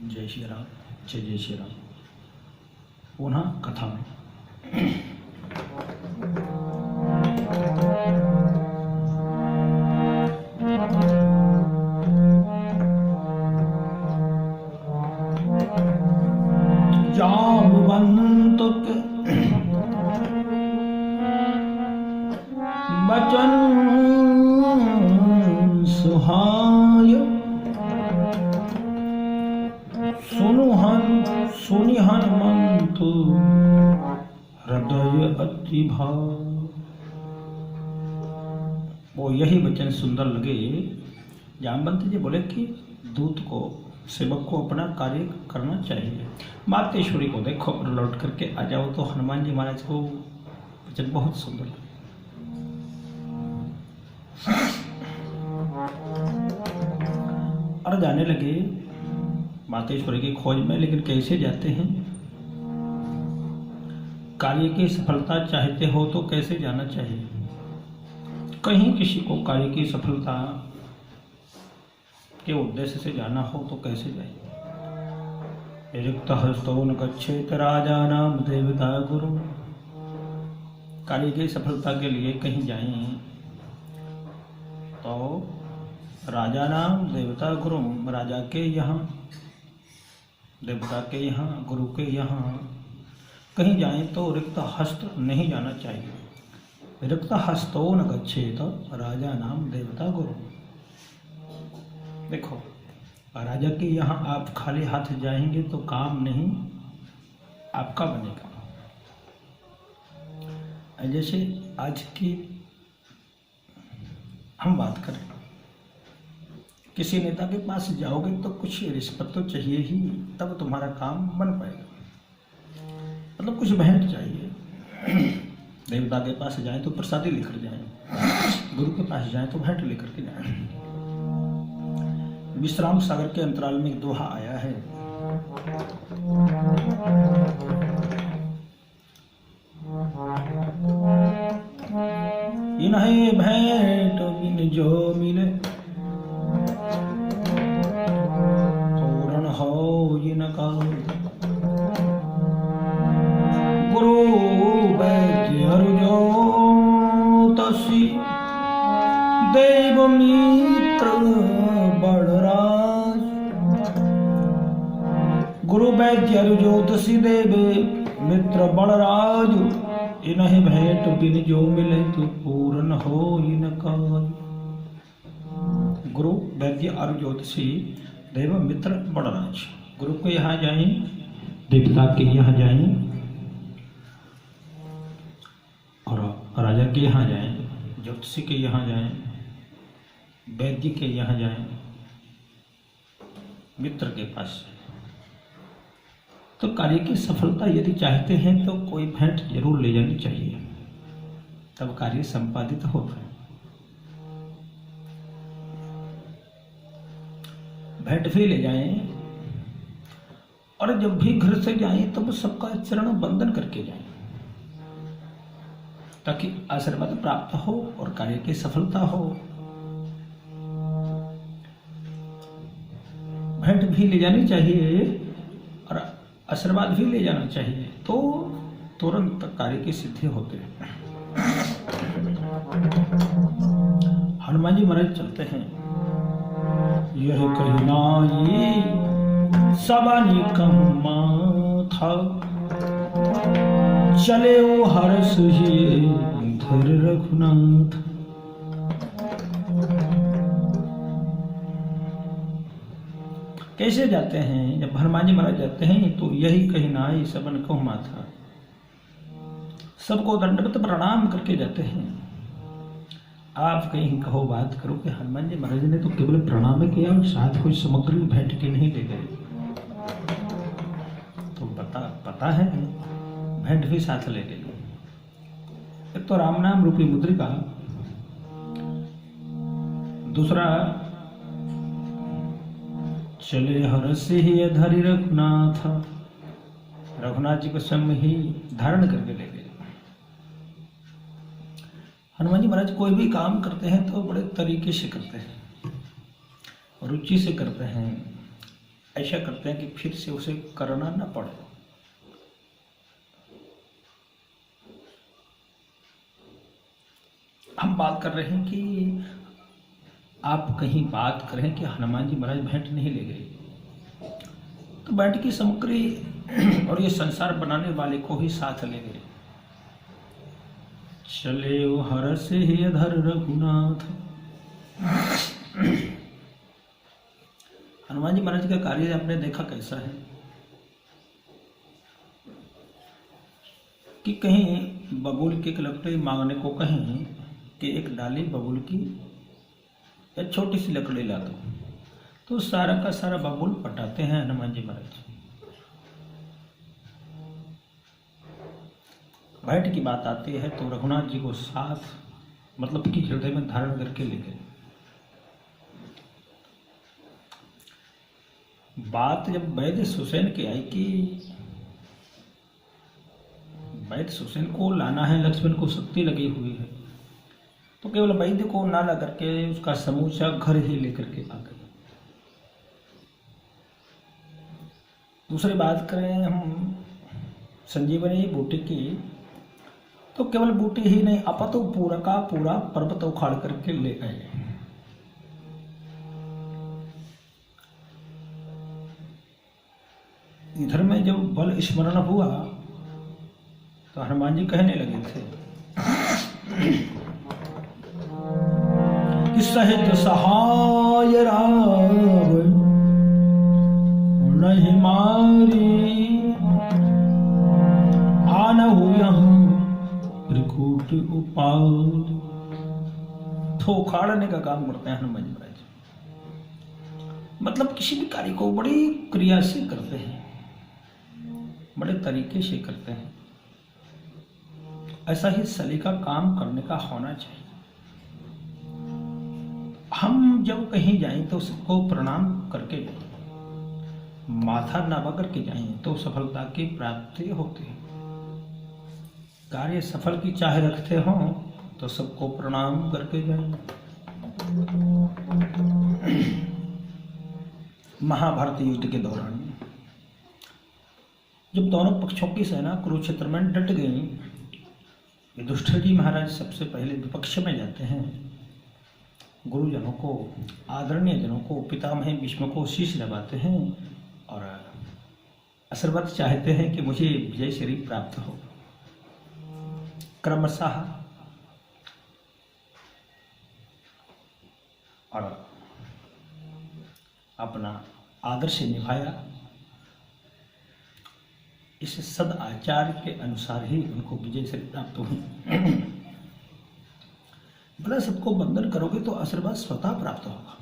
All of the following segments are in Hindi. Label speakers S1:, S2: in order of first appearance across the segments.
S1: जय श्री राम। जय श्री राम। पुनः कथा में जामवंत के बचन सुहाय सुनि हनुमंत हृदय अति भाव। वो यही वचन सुंदर लगे। जामवंत जी बोले कि दूत को, सेवक को अपना कार्य करना चाहिए। मातेश्वरी को देखो और लौट करके आ जाओ। तो हनुमान जी महाराज को वचन बहुत सुंदर लगे। और जाने लगे मातेश्वरी की खोज में। लेकिन कैसे जाते हैं? कार्य की सफलता चाहते हो तो कैसे जाना चाहिए? कहीं किसी को कार्य की सफलता के उद्देश्य से जाना हो तो कैसे जाए? रिक्त हस्तो न गच्छेत राजानाम देवता गुरु। कार्य की सफलता के लिए कहीं जाएं तो राजा नाम देवता गुरु, राजा के यहाँ, देवता के यहाँ, गुरु के यहाँ कहीं जाएं तो रिक्त हस्त नहीं जाना चाहिए। रिक्त हस्तो न गच्छेत राजा नाम देवता गुरु। देखो, राजा के यहाँ आप खाली हाथ जाएंगे तो काम नहीं आपका बनेगा। जैसे आज की हम बात करें, किसी नेता के पास जाओगे तो कुछ रिश्वत तो चाहिए ही, तब तुम्हारा काम बन पाएगा। मतलब कुछ भेंट चाहिए। देवता के पास जाएं तो प्रसादी लेकर जाएं, गुरु के पास जाएं तो भेंट लेकर के जाएं। विश्राम सागर के अंतराल में एक दोहा आया है। इन्हें भेंट बिन जो मिले, पूर्ण हो इनका। गुरु वैद्य जो तसी देव मित्र बड़राज। गुरु वैद्य ज्योतिषी देव मित्र बड़राज। इन्हें भेंट बिन जो मिले तो पूर्ण हो इनका। गुरु वैद्य और ज्योतिषी देव मित्र बड़राज। गुरु के यहाँ जाएं, देवता के यहाँ जाएं और राजा के यहाँ जाएं, ज्योतिषी के यहाँ जाएं, वैद्य के यहाँ जाएं, मित्र के पास। तो कार्य की सफलता यदि चाहते हैं तो कोई भेंट जरूर ले जानी चाहिए, तब कार्य संपादित होता है। भेंट भी ले जाएं और जब भी घर से जाएं तब सबका चरण बंदन करके जाएं, ताकि आशीर्वाद प्राप्त हो और कार्य की सफलता हो। भेंट भी ले जानी चाहिए और आशीर्वाद भी ले जाना चाहिए, तो तुरंत कार्य की सिद्धि होती है। हनुमान जी महाराज चलते हैं। यह कहनाई सबनी कहूँ था, चले ओ हर्ष ही धर रघुनाथ। कैसे जाते हैं? जब हनुमान जी महाराज जाते हैं तो यही कहनाई सबन कहूँ माथा। सबको दंडवत प्रणाम करके जाते हैं। आप कहीं कहो बात करो कि हनुमान जी महाराज ने तो केवल प्रणाम किया और साथ कोई सामग्री भेंट के नहीं ले गए। तो पता है भेंट भी साथ ले गए। एक तो राम नाम रूपी मुद्रिका, दूसरा चले हर्ष ही धरि रघुनाथ। रघुनाथ जी को संग ही धारण करके ले गए। हनुमान जी महाराज कोई भी काम करते हैं तो बड़े तरीके से करते हैं, रुचि से करते हैं, ऐसा करते हैं कि फिर से उसे करना न पड़े। हम बात कर रहे हैं कि आप कहीं बात करें कि हनुमान जी महाराज भेंट नहीं ले गए, तो भेंट की सामग्री और ये संसार बनाने वाले को ही साथ ले गए। चले वो हर से ही अधर रघुनाथ। हनुमान जी महाराज का कार्य आपने देखा कैसा है कि कहीं बबूल की एक लकड़ी मांगने को कहें कि एक डाली बबूल की या छोटी सी लकड़ी ला दो, तो सारा का सारा बबूल पटाते हैं हनुमान जी महाराज। भेंट की बात आती है तो रघुनाथ जी को साथ मतलब कि हृदय में धारण करके ले गए। बात जब वैद्य सुसेन की आई कि वैद्य सुसेन को लाना है, लक्ष्मण को शक्ति लगी हुई है, तो केवल वैद्य को ना ला करके उसका समूचा घर ही लेकर के आ गए। दूसरी बात करें हम संजीवनी बूटी की, तो केवल बूटी ही नहीं, अपा तो पूरा का पूरा पर्वत उखाड़ करके ले आए। इधर में जब बल स्मरण हुआ तो हनुमान जी कहने लगे थे कि सहित सहाय रावण नहीं मारी, आनहु यहाँ त्रिकूट उपाल। तो उखाड़ने का काम करते हैं हनुमान जी महाराज, मतलब किसी भी कार्य को बड़ी क्रिया से करते हैं, बड़े तरीके से करते हैं। ऐसा ही सलीका काम करने का होना चाहिए। हम जब कहीं जाएं तो सबको प्रणाम करके जाएं, माथा नवा करके जाएं तो सफलता की प्राप्ति होती है। कार्य सफल की चाह रखते हो तो सबको प्रणाम करके जाएं। महाभारत युद्ध के दौरान जब दोनों पक्षों की सेना कुरुक्षेत्र में डट गई, युधिष्ठिर जी महाराज सबसे पहले विपक्ष में जाते हैं, गुरुजनों को, आदरणीय जनों को, पितामह भीष्म को शीश लगाते हैं और आशीर्वाद चाहते हैं कि मुझे विजय श्री प्राप्त हो। क्रमशः और अपना आदर्श निभाया। इस सद आचार के अनुसार ही उनको विजय श्री प्राप्त हुई। भला सबको बंधन करोगे तो आशीर्वाद स्वतः प्राप्त होगा।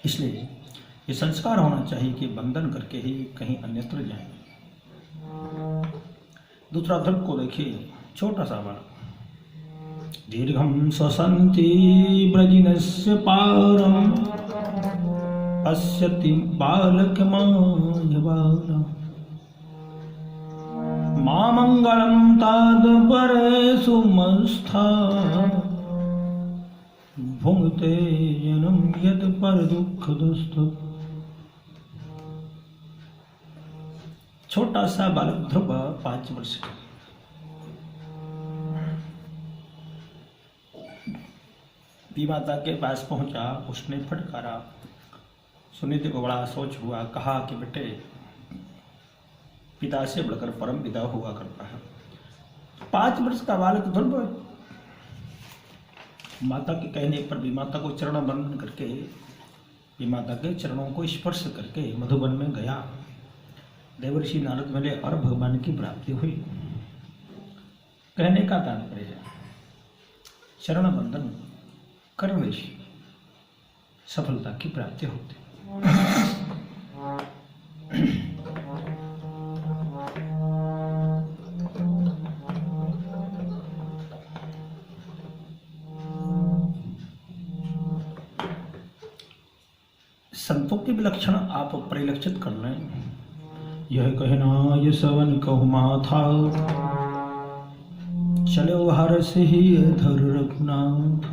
S1: इसलिए ये संस्कार होना चाहिए कि बंधन करके ही कहीं अन्यत्र जाएं। दूसरा ध्रुव को देखिए, छोटा सा बालक, दीर्घम स्वसंति ब्रजिनस्य पारम पश्यति बालक मायवाना, मामंगलम ताद परे सुमस्था, भुंगते जन्म यद पर दुख दुस्त। छोटा सा बालक ध्रुव 5 वर्ष का, माता के पास पहुंचा, उसने फटकारा। सुनीति को बड़ा सोच हुआ, कहा कि बेटे पिता से बढ़कर परम पिता हुआ करता है। 5 वर्ष का बालक ध्रुव माता के कहने पर भी माता को चरण बंधन करके, माता के चरणों को स्पर्श करके मधुबन में गया। देवर्षि नारद मिले और भगवान की प्राप्ति हुई। कहने का तात्पर्य है चरण बंधन करने से सफलता की प्राप्ति होती। संतों के विलक्षण आप परिलक्षित कर लें। यह कहना ये सवन कहु माथा, चलो हर से ही धर रघुनाथ।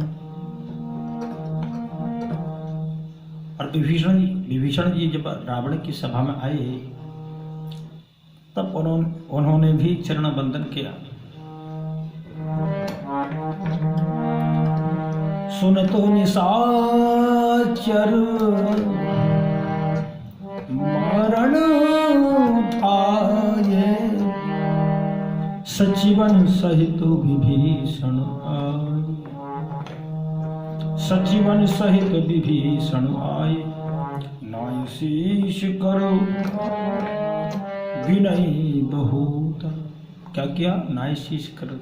S1: और विभीषण जी जब रावण की सभा में आए तब उन्होंने भी चरण बंदन किया। सुन तो निशाचर मरण आए, सचिवन सहित विभीषण आए। सचिवन सहित विभीषण आए, नाय शीश करो विनय बहुत। क्या किया? नाय शीश करो,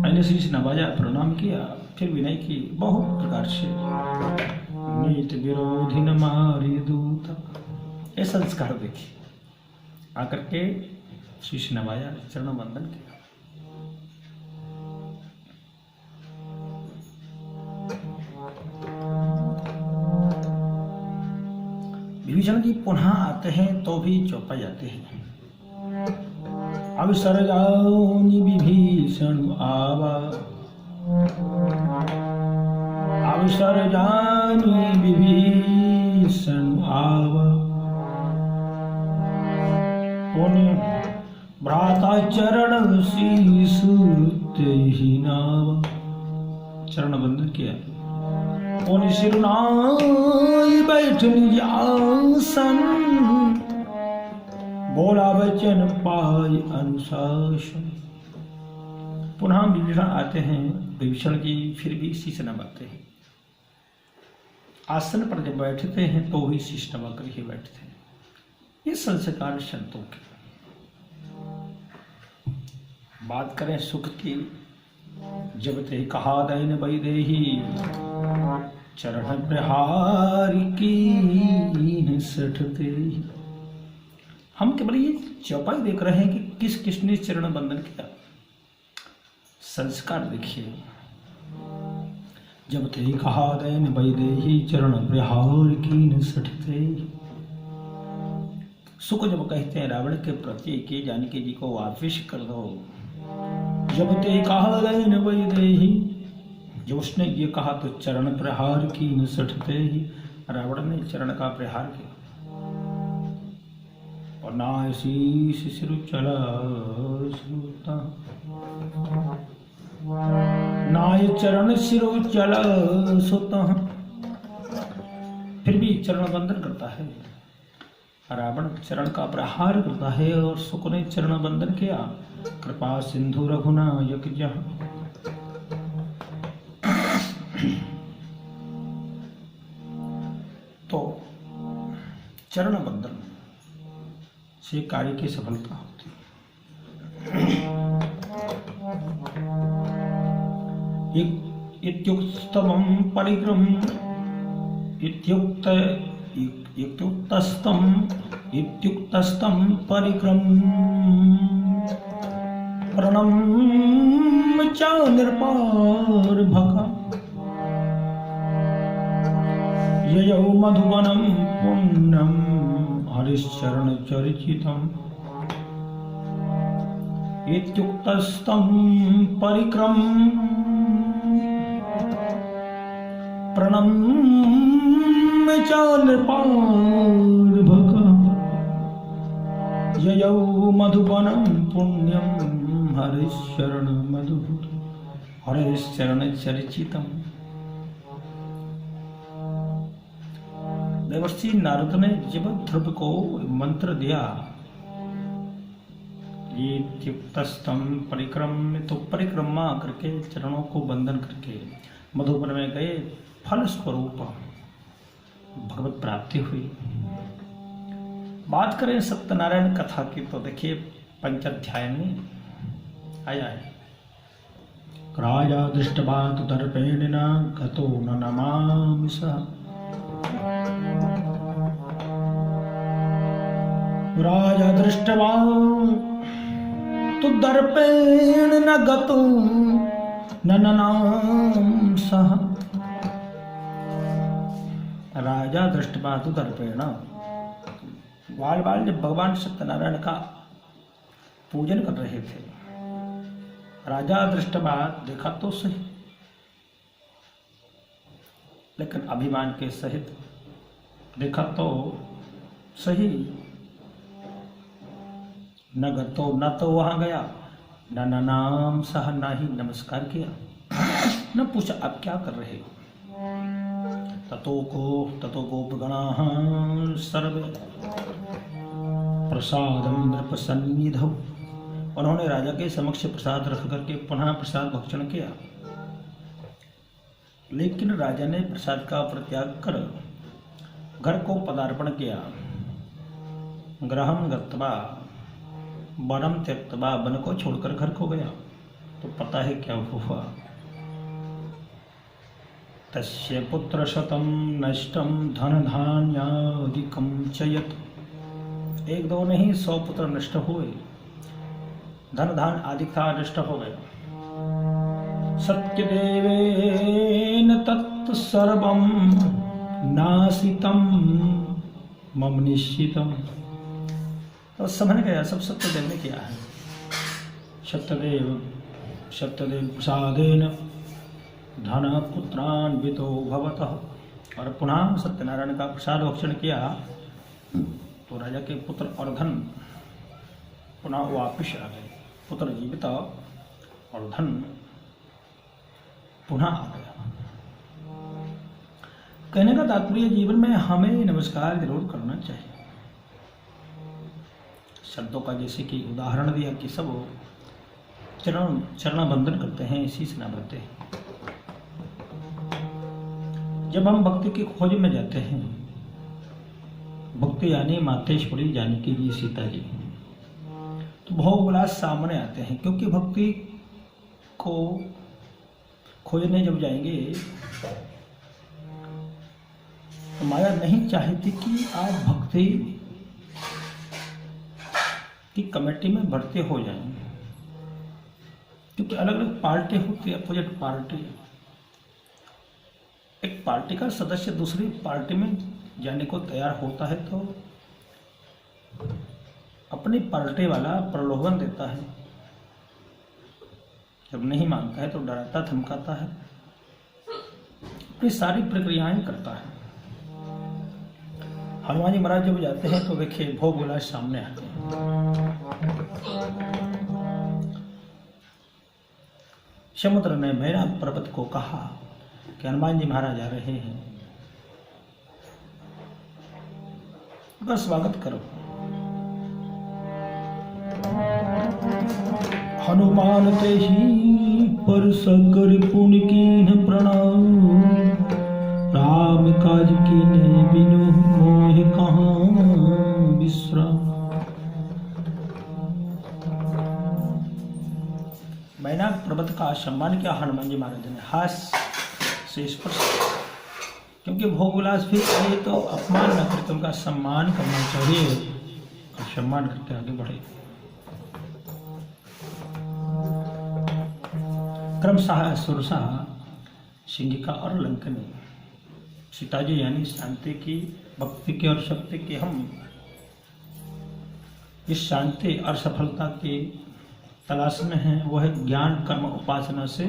S1: मैंने शीश नवाया, प्रणाम किया, फिर विनय की बहुत प्रकार से। नीत विरोधी न मारी दूत, ये संस्कार देखिए। आकर के शीश नवाया, चरण वंदन किया। विभीषण जी पुनः आते हैं तो भी चौपा जाते हैं। अवसर जानी विभीषण आवा, अवसर जानी विभीषण आवा। पुण्य भ्राता चरण शीस तेहि नावा, चरण वंदन किया। पुण्य सिरनाई बैठ निज आसन, बोला वचन पाय अनुशासन। पुनः विभीषण आते हैं, विभीषण जी फिर भी शीश नवाते हैं। आसन पर जब बैठते हैं तो ही शीश नवा कर ही बैठते हैं। ये संस्कार संतों के। बात करें सुख की, जब ते कहा दैन वैदेही, चरण प्रहार की सठते। हम केवल ये चौपाई देख रहे हैं कि किस किसने चरण बंदन किया। संस्कार देखिए। जब ते कहा दैन वैदेही, चरण प्रहार की सठते। सुख जब कहते हैं रावण के प्रति कि जानकी जी को वापिस कर दो, जब ते कहा दैन वैदेही, जब उसने ये कहा तो चरण प्रहार की न सठते ही, रावण ने चरण का प्रहार किया। और नाय शीश सिर चला सुता, नाय चरण सिर चला सुता। फिर भी चरण बंदन करता है। रावण चरण का प्रहार करता है और सुक ने चरण बंदन किया। कृपा सिंधु रघुनायक जहाँ, तो चरण बंदन से कार्य की सफलता होती है। इत्युक्तम परिक्रम इत्युक्तस्तम परिक्रम प्रणम च निर्पार भका। ययौ मधुवनं पुण्यं हरिश्चरण चर्चितम्। इत्युक्तस्तं परिक्रम प्रणम्य च नृपार भका। ययौ मधुवनं पुण्यं हरिश्चरण मधुर हरिश्चरण चर्चितम्। देवर्षि नारद ने जब ध्रुव को मंत्र दिया, इत्युक्तस्तम परिक्रम, तो परिक्रमा करके चरणों को बंधन करके मधुवन में गए, फल स्वरूप भगवत प्राप्ति हुई। बात करें सत्यनारायण कथा की तो देखिए पंचाध्याय में आया है। राजा दृष्टवात दर्पेण न गतो न नमामि सः। राजा दृष्टवान तु दर्पेण न गतो न ननाम सः। राजा दृष्टवा तु दर्पेण, बाल बाल जब भगवान सत्यनारायण का पूजन कर रहे थे, राजा दृष्टवा देखा तो सही, लेकिन अभिमान के सहित देखा तो सही, न गतो न तो वहां गया, न नाम सह ना ही नमस्कार किया, न पूछा आप क्या कर रहे हो। ततो गोपगणाः सर्वे प्रसादम नृपसन्निधौ, उन्होंने राजा के समक्ष प्रसाद रख करके पुनः प्रसाद भक्षण किया। लेकिन राजा ने प्रसाद का परित्याग कर घर को पदार्पण किया। गृहं गत्वा वनम त्यक्त्वा, वन को छोड़कर घर को गया। तो पता है क्या हुआ। तस्य पुत्रशतं नष्टं धन धान्यादिकं च यत्, एक दो नहीं 100 पुत्र नष्ट हुए, धन धान आदि था नष्ट हो गया। सत्यदेवेन तत्सर्वं नाशितं मम निश्चितम्, तो समझ गया सब सत्यदेव ने किया है। सत्यदेव प्रसादेन धन पुत्रान्वितो भवतः, और पुनः सत्यनारायण का प्रसाद भक्षण किया तो राजा के पुत्र और धन पुनः वापिस आ गए। पुत्र जीवित और धन पुनः आ गया। कहने का तात्पर्य जीवन में हमें नमस्कार जरूर करना चाहिए। संतों का जैसे कि उदाहरण दिया कि सब चरण बंधन करते हैं, शीश नभाते हैं। जब हम भक्ति की खोज में जाते हैं, भक्ति यानी मातेश्वरी जानकी जी, सीता जी, तो भोग विलास सामने आते हैं। क्योंकि भक्ति को खोजने जब जाएंगे तो माया नहीं चाहती कि आप भक्ति की कमेटी में भर्ती हो जाएं, क्योंकि अलग अलग पार्टी होती है, अपोजिट पार्टी। एक पार्टी का सदस्य दूसरी पार्टी में जाने को तैयार होता है तो अपनी पार्टी वाला प्रलोभन देता है, जब नहीं मानता है तो डराता धमकाता है, अपनी सारी प्रक्रियाएं करता है। हनुमान जी महाराज जब जाते हैं तो देखिए भोग विलास सामने आते हैं। समुद्र ने मेघनाद पर्वत को कहा कि हनुमान जी महाराज आ रहे हैं, उनका स्वागत करो। हनुमान ते ही पर सकर पुण्य कीन प्रणाम, राम काज कीने बिनु मोहि कहाँ विश्राम। मेघनाद पर्वत का सम्मान किया हनुमान जी महाराज ने, हास्य से स्पर्श, क्योंकि भोग विलास भी आए तो अपमान न करके उनका सम्मान करना चाहिए और सम्मान करके आगे बढ़े। क्रमशः सुरसा, सिंहिका और लंकनी, सीता जी यानी शांति की, भक्ति की और शक्ति की, हम इस शांति और सफलता की तलाश में हैं। वह ज्ञान कर्म उपासना से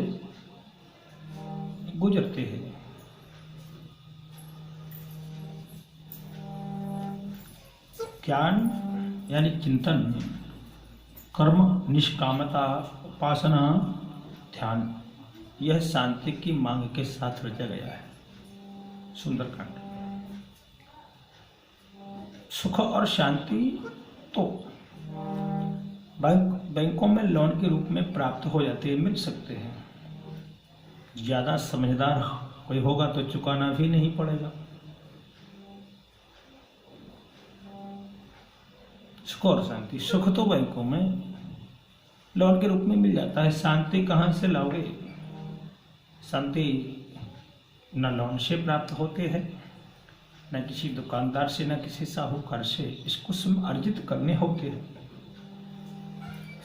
S1: गुजरते हैं। ज्ञान यानी चिंतन, कर्म निष्कामता, उपासना ध्यान, यह शांति की मांग के साथ रचा गया है सुंदरकांड। सुख और शांति तो बैंकों में लोन के रूप में प्राप्त हो जाते हैं, मिल सकते हैं। ज्यादा समझदार कोई होगा तो चुकाना भी नहीं पड़ेगा। सुख और शांति, सुख तो बैंकों में लोन के रूप में मिल जाता है, शांति कहाँ से लाओगे। शांति न लोन से प्राप्त होते हैं, न किसी दुकानदार से, न किसी साहूकार से, इसको स्वयं अर्जित करने होते हैं।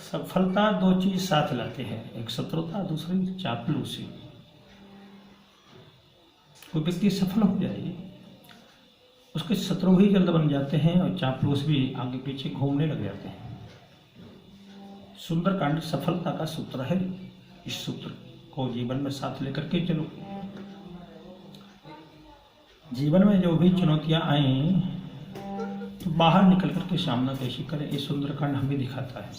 S1: सफलता दो चीज साथ लाते हैं, एक शत्रुता, दूसरी चापलूसी। कोई व्यक्ति सफल हो जाए, उसके शत्रु भी जल्द बन जाते हैं और चापलूस भी आगे पीछे घूमने लग जाते हैं। सुंदरकांड सफलता का सूत्र है। इस सूत्र को जीवन में साथ लेकर के चलो। जीवन में जो भी चुनौतियां आए तो बाहर निकल करके सामना कैसे करें, ये सुंदरकांड हमें दिखाता है।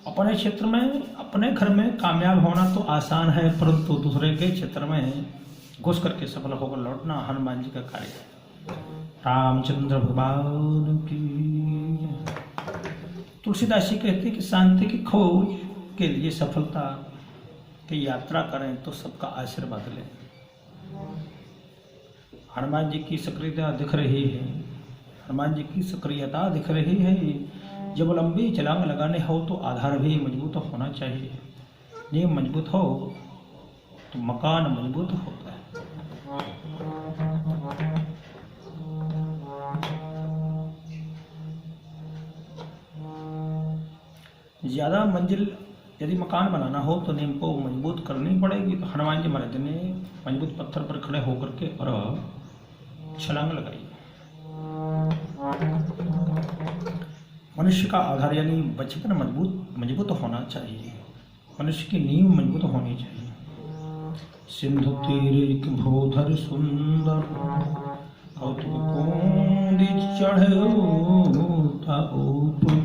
S1: अपने क्षेत्र में, अपने घर में कामयाब होना तो आसान है, परंतु दूसरे के क्षेत्र में घुस करके सफल होकर लौटना हनुमान जी का कार्य है। रामचंद्र भगवान की। तुलसीदास जी कहते कि शांति की खोज के लिए सफलता की यात्रा करें तो सबका आशीर्वाद लें। हनुमान जी की सक्रियता दिख रही है, हनुमान जी की सक्रियता दिख रही है। जब लंबी छलांग लगाने हो तो आधार भी मजबूत होना चाहिए। नींव मजबूत हो तो मकान मजबूत होता है। ज्यादा मंजिल यदि मकान बनाना हो तो नींव को मजबूत करनी पड़ेगी। तो हनुमान जी महाराज ने मजबूत पत्थर पर खड़े होकर के और छलांग लगाई। मनुष्य का आधार यानी बचपन मजबूत होना चाहिए। मनुष्य की नींव मजबूत होनी चाहिए। सिंधु तीर भूधर सुंदर कौतुक कोंद चढ़ो ऊपर,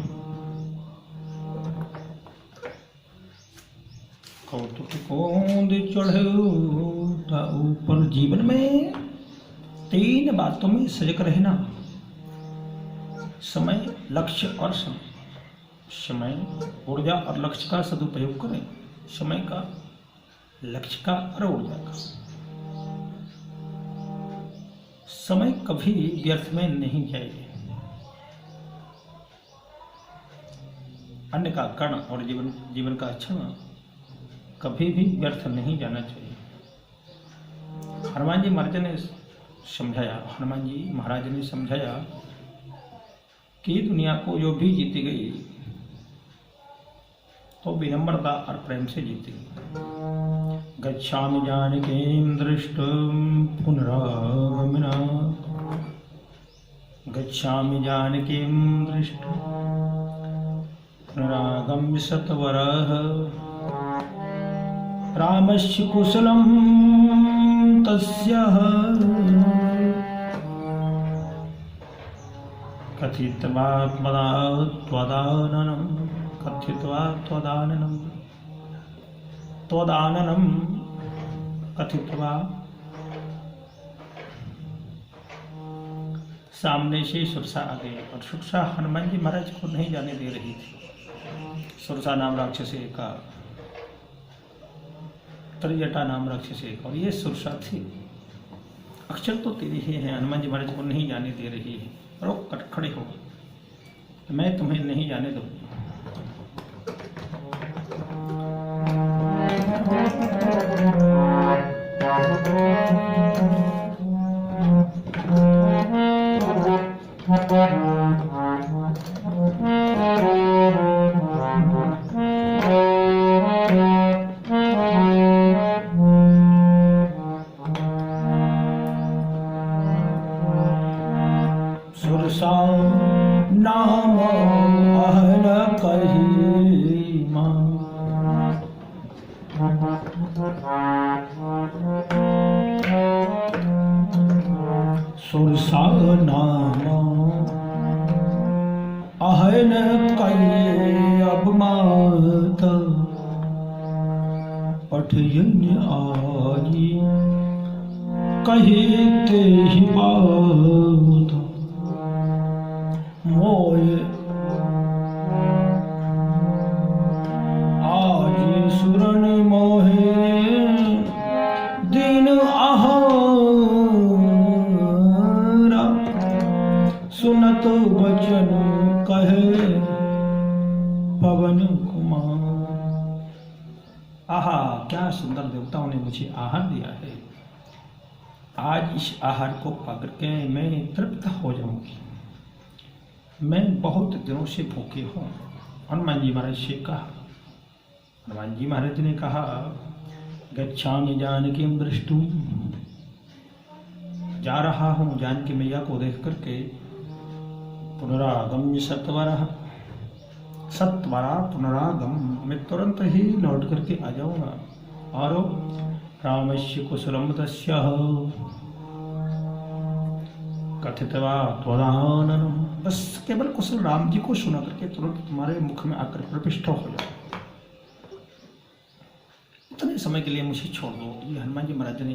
S1: कौतुक कोंद चढ़ो ऊपर। जीवन में 3 बातों में सजग रहना। समय, लक्ष्य और समय, ऊर्जा और लक्ष्य का सदुपयोग करें। समय का, लक्ष्य का और ऊर्जा का। समय कभी व्यर्थ में नहीं जाएगी। अन्य का कण और जीवन का क्षण कभी भी व्यर्थ नहीं जाना चाहिए। हनुमान जी महाराज ने समझाया कि दुनिया को जो भी जीती गई तो विनम्रता और प्रेम से जीती गई। गच्छामि जानकीं दृष्टुं पुनरागमना, गच्छामि जानकीं दृष्टुं पुनरागम्य सत्वरः, रामस्य कुशलं तस्यः कथित्वा त्वदाननं कथित्वा। सामने से सुरसा आ गई और सुरसा हनुमान जी महाराज को नहीं जाने दे रही थी। सुरसा नाम राक्षसी का, त्रिजटा नाम राक्षसी, और ये सुरसा थी। अक्षर तो तेरी ही है, हनुमान जी महाराज को नहीं जाने दे रही है। रोक कर खड़े हो, मैं तुम्हें नहीं जाने दूंगी। सुरसा नाम अहन कही मां, सुरसा नाम अहन कही अब मात, पठियन आजी कही ते ही बात। मोय आज सुरन मोहे दिन आहारा, सुनत वचन कहे पवन कुमार। आहा, क्या सुंदर देवताओं ने मुझे आहार दिया है। आज इस आहार को पाकर के मैं तृप्त हो जाऊंगी। मैं बहुत दिनों से भूखे हूँ। हनुमान जी महाराज से कहा, हनुमान जी महाराज ने कहा, गच्छामि जानकीं दृष्टुं, जा रहा हूँ जानकी मैया को देख करके। पुनरागम्य सत्वरः, सत्वरा पुनरागम, मैं तुरंत ही लौट करके आ जाऊंगा। और रामस्य कुशलम तस्यः, कथितवा त्वदाननम, बस केवल कुशल राम जी को सुना करके तुरंत तुम्हारे मुख में आकर प्रविष्ट हो जाओ। इतने समय के लिए मुझे छोड़ दो। ये हनुमान जी महाराज ने